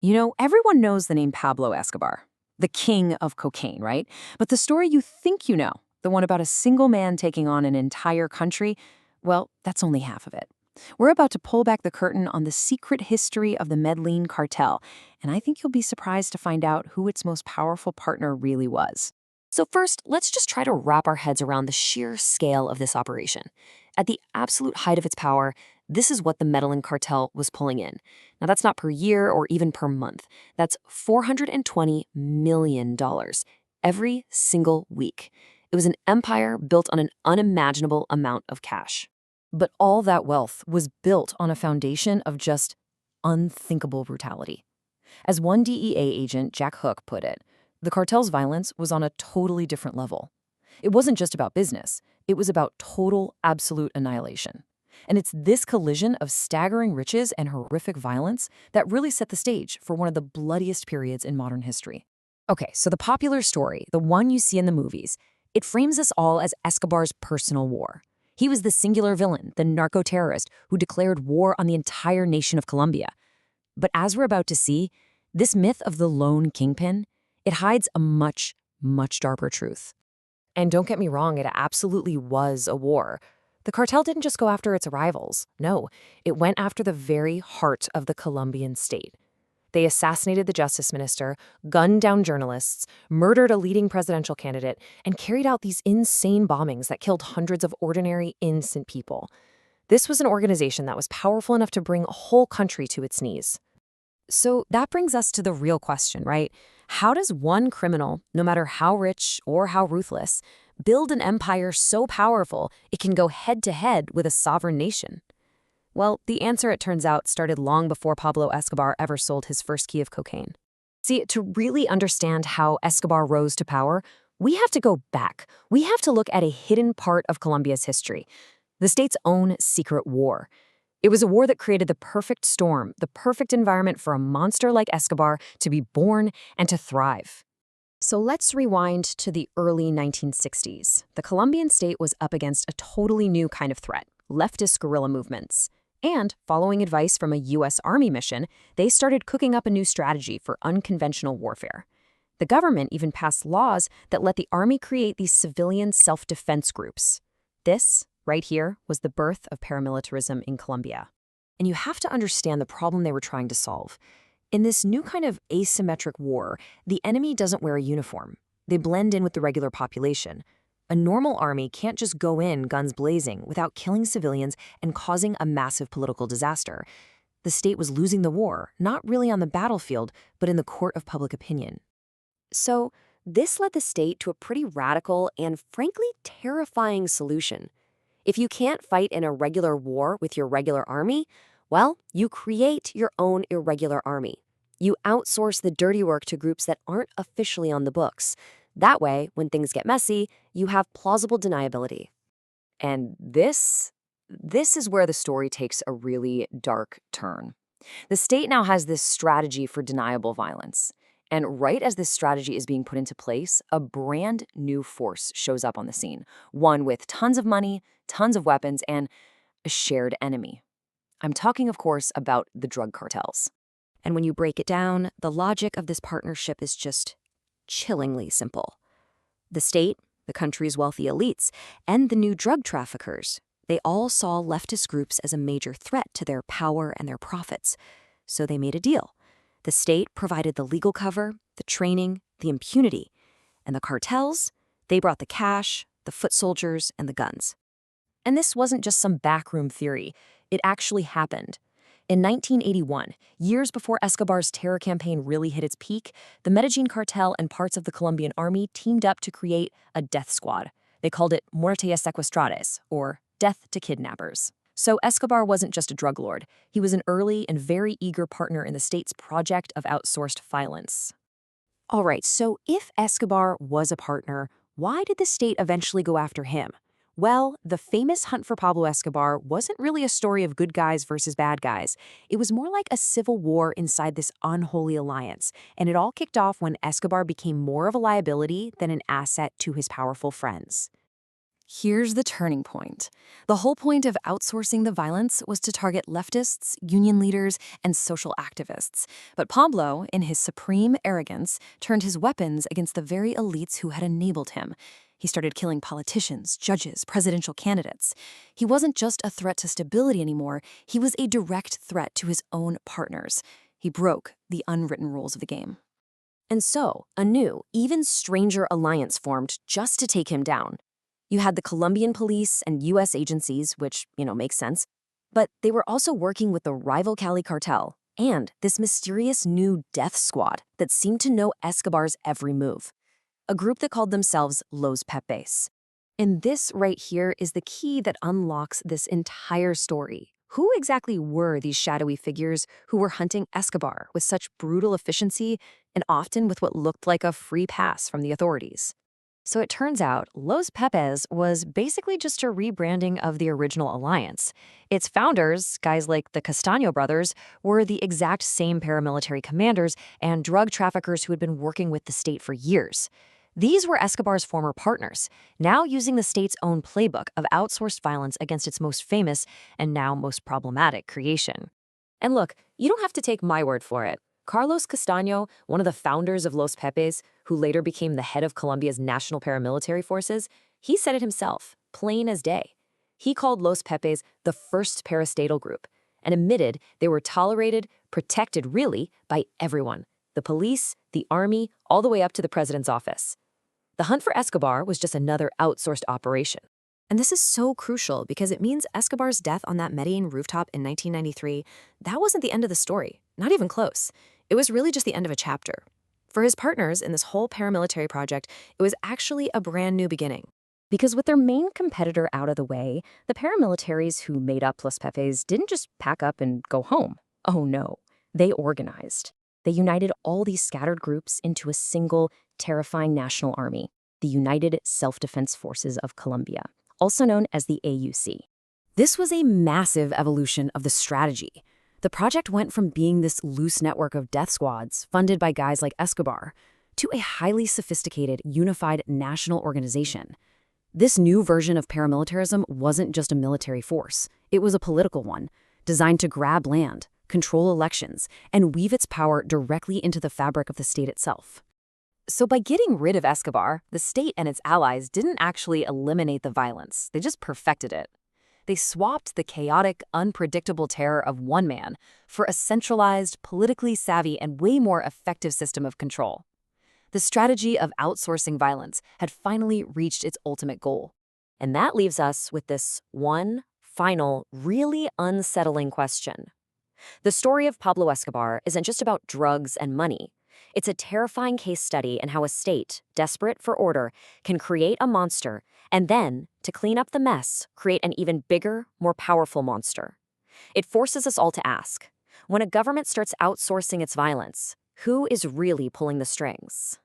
Everyone knows the name Pablo Escobar, the king of cocaine, right? But the story you think you know, the one about a single man taking on an entire country, well, that's only half of it. We're about to pull back the curtain on the secret history of the Medellin cartel, and I think you'll be surprised to find out who its most powerful partner really was. So first, let's just try to wrap our heads around the sheer scale of this operation. At the absolute height of its power, this is what the Medellin cartel was pulling in. Now, that's not per year or even per month. That's $420 million every single week. It was an empire built on an unimaginable amount of cash. But all that wealth was built on a foundation of just unthinkable brutality. As one DEA agent, Jack Hook, put it, the cartel's violence was on a totally different level. It wasn't just about business, it was about total, absolute annihilation. And it's this collision of staggering riches and horrific violence that really set the stage for one of the bloodiest periods in modern history. Okay, so the popular story, the one you see in the movies, it frames us all as Escobar's personal war. He was the singular villain, the narco-terrorist who declared war on the entire nation of Colombia. But as we're about to see, this myth of the lone kingpin, it hides a much, much darker truth. And don't get me wrong, it absolutely was a war. The cartel didn't just go after its rivals. No, it went after the very heart of the Colombian state. They assassinated the justice minister, gunned down journalists, murdered a leading presidential candidate, and carried out these insane bombings that killed hundreds of ordinary, innocent people. This was an organization that was powerful enough to bring a whole country to its knees. So that brings us to the real question, right? How does one criminal, no matter how rich or how ruthless, build an empire so powerful it can go head-to-head with a sovereign nation? Well, the answer, it turns out, started long before Pablo Escobar ever sold his first key of cocaine. See, to really understand how Escobar rose to power, we have to go back. We have to look at a hidden part of Colombia's history, the state's own secret war. It was a war that created the perfect storm, the perfect environment for a monster like Escobar to be born and to thrive. So let's rewind to the early 1960s. The Colombian state was up against a totally new kind of threat, leftist guerrilla movements. And, following advice from a U.S. Army mission, they started cooking up a new strategy for unconventional warfare. The government even passed laws that let the army create these civilian self-defense groups. This, right here, was the birth of paramilitarism in Colombia. And you have to understand the problem they were trying to solve. In this new kind of asymmetric war, the enemy doesn't wear a uniform. They blend in with the regular population. A normal army can't just go in guns blazing without killing civilians and causing a massive political disaster. The state was losing the war, not really on the battlefield, but in the court of public opinion. So this led the state to a pretty radical and frankly terrifying solution. If you can't fight in a regular war with your regular army, well, you create your own irregular army. You outsource the dirty work to groups that aren't officially on the books. That way, when things get messy, you have plausible deniability. And this is where the story takes a really dark turn. The state now has this strategy for deniable violence. And right as this strategy is being put into place, a brand new force shows up on the scene. One with tons of money, tons of weapons, and a shared enemy. I'm talking, of course, about the drug cartels. And when you break it down, the logic of this partnership is just chillingly simple. The state, the country's wealthy elites, and the new drug traffickers, they all saw leftist groups as a major threat to their power and their profits. So they made a deal. The state provided the legal cover, the training, the impunity. And the cartels, they brought the cash, the foot soldiers, and the guns. And this wasn't just some backroom theory. It actually happened. In 1981, years before Escobar's terror campaign really hit its peak, the Medellin cartel and parts of the Colombian army teamed up to create a death squad. They called it Muerte a Secuestrades, or Death to Kidnappers. So Escobar wasn't just a drug lord. He was an early and very eager partner in the state's project of outsourced violence. All right, so if Escobar was a partner, why did the state eventually go after him? Well, the famous hunt for Pablo Escobar wasn't really a story of good guys versus bad guys. It was more like a civil war inside this unholy alliance, and it all kicked off when Escobar became more of a liability than an asset to his powerful friends. Here's the turning point. The whole point of outsourcing the violence was to target leftists, union leaders, and social activists. But Pablo, in his supreme arrogance, turned his weapons against the very elites who had enabled him. He started killing politicians, judges, presidential candidates. He wasn't just a threat to stability anymore, he was a direct threat to his own partners. He broke the unwritten rules of the game. And so, a new, even stranger alliance formed just to take him down. You had the Colombian police and U.S. agencies, which, makes sense, but they were also working with the rival Cali cartel and this mysterious new death squad that seemed to know Escobar's every move, a group that called themselves Los Pepes. And this right here is the key that unlocks this entire story. Who exactly were these shadowy figures who were hunting Escobar with such brutal efficiency and often with what looked like a free pass from the authorities? So it turns out Los Pepes was basically just a rebranding of the original alliance. Its founders, guys like the Castaño brothers, were the exact same paramilitary commanders and drug traffickers who had been working with the state for years. These were Escobar's former partners, now using the state's own playbook of outsourced violence against its most famous and now most problematic creation. And look, you don't have to take my word for it. Carlos Castaño, one of the founders of Los Pepes, who later became the head of Colombia's national paramilitary forces, he said it himself, plain as day. He called Los Pepes the first parastatal group and admitted they were tolerated, protected really, by everyone, the police, the army, all the way up to the president's office. The hunt for Escobar was just another outsourced operation. And this is so crucial because it means Escobar's death on that Medellin rooftop in 1993, that wasn't the end of the story, not even close. It was really just the end of a chapter. For his partners in this whole paramilitary project, it was actually a brand new beginning. Because with their main competitor out of the way, the paramilitaries who made up Los Pepes didn't just pack up and go home. Oh no, they organized. They united all these scattered groups into a single, terrifying national army, the United Self-Defense Forces of Colombia, also known as the AUC. This was a massive evolution of the strategy. The project went from being this loose network of death squads funded by guys like Escobar to a highly sophisticated, unified national organization. This new version of paramilitarism wasn't just a military force. It was a political one, designed to grab land, control elections, and weave its power directly into the fabric of the state itself. So by getting rid of Escobar, the state and its allies didn't actually eliminate the violence. They just perfected it. They swapped the chaotic, unpredictable terror of one man for a centralized, politically savvy, and way more effective system of control. The strategy of outsourcing violence had finally reached its ultimate goal. And that leaves us with this one final, really unsettling question. The story of Pablo Escobar isn't just about drugs and money. It's a terrifying case study in how a state, desperate for order, can create a monster and then, to clean up the mess, create an even bigger, more powerful monster. It forces us all to ask, when a government starts outsourcing its violence, who is really pulling the strings?